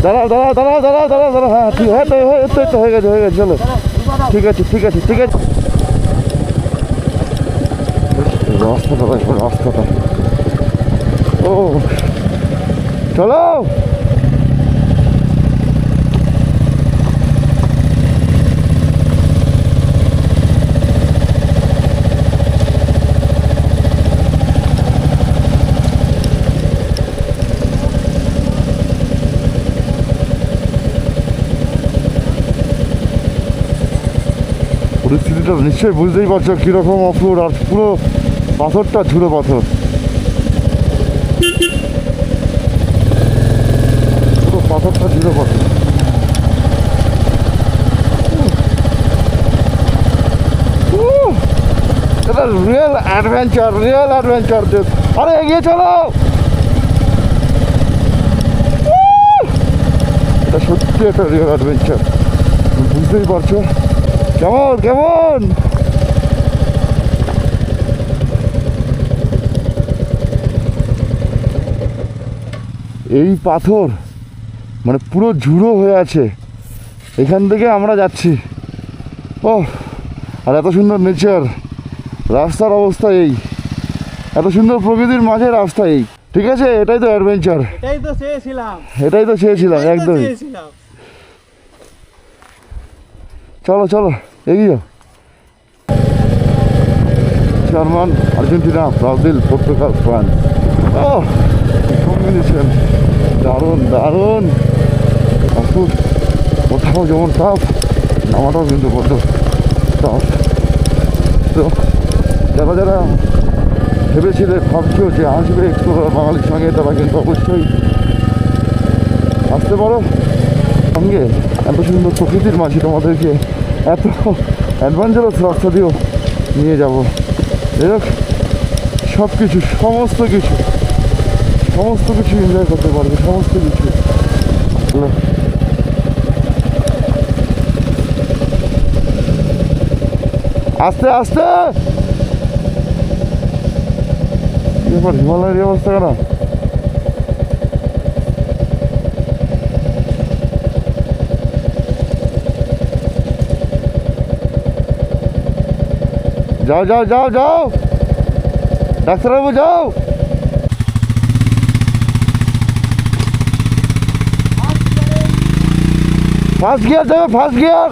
দাঁড়াও দাঁড়াও দাঁড়াও দাঁড়াও দাঁড়াও দাঁড়াও, হ্যাঁ ঠিক তো হয়ে গেছে চলো, ঠিক আছে ঠিক আছে ঠিক আছে। রাস্তাটা দেখো রাস্তাটা, ও চলো। পরিস্থিতিটা নিশ্চয়ই বুঝতেই পারছো কীরকম অফরোড, আর পুরো পাথরটা ঝুড়ো পাথর, পুরো পাথরটা ঝুড়ো পাথর। এটা রিয়েল অ্যাডভেঞ্চার দিস। আরে এগিয়ে চলো, এটা সত্যি একটা রিয়েল অ্যাডভেঞ্চার, বুঝতেই পারছো কেমন কেমন। এই পাথর মানে পুরো ঝুড়ো হয়ে আছে, এখান থেকে আমরা যাচ্ছি। ও আর এত সুন্দর নেচার, রাস্তার অবস্থা এই, এত সুন্দর প্রকৃতির মাঝে রাস্তা এই, ঠিক আছে এটাই তো অ্যাডভেঞ্চার, এটাই তো চেয়েছিলাম একদমই। চলো চলো এগিয়ে। German, Argentina, Brazil, Portugal, France, ও কম্বিনেশন দারুণ দারুণ। অসুখ কোথাও যেমন টাফ, নামাটাও কিন্তু বড্ড টাফ। তো যারা যারা ভেবেছিলে ভাবছো যে আসবে এক্সপ্লোরার বাঙালির সঙ্গে, তারা কিন্তু অবশ্যই আসতে পারো সঙ্গে। এত সুন্দর প্রকৃতির মাঝে তোমাদেরকে এত অ্যাডভেঞ্চারাস রাস্তা দিয়েও নিয়ে যাব। যাই হোক সব কিছু সমস্ত কিছু এনজয় করতে পারবে, সমস্ত কিছু। আস্তে আস্তে, এবার হিমালয়ের অবস্থা কেন? যাও যাও যাও যাও ডাক্তারবাবু যাও। ফার্স্ট গিয়ার যাবে, ফার্স্ট গিয়ার।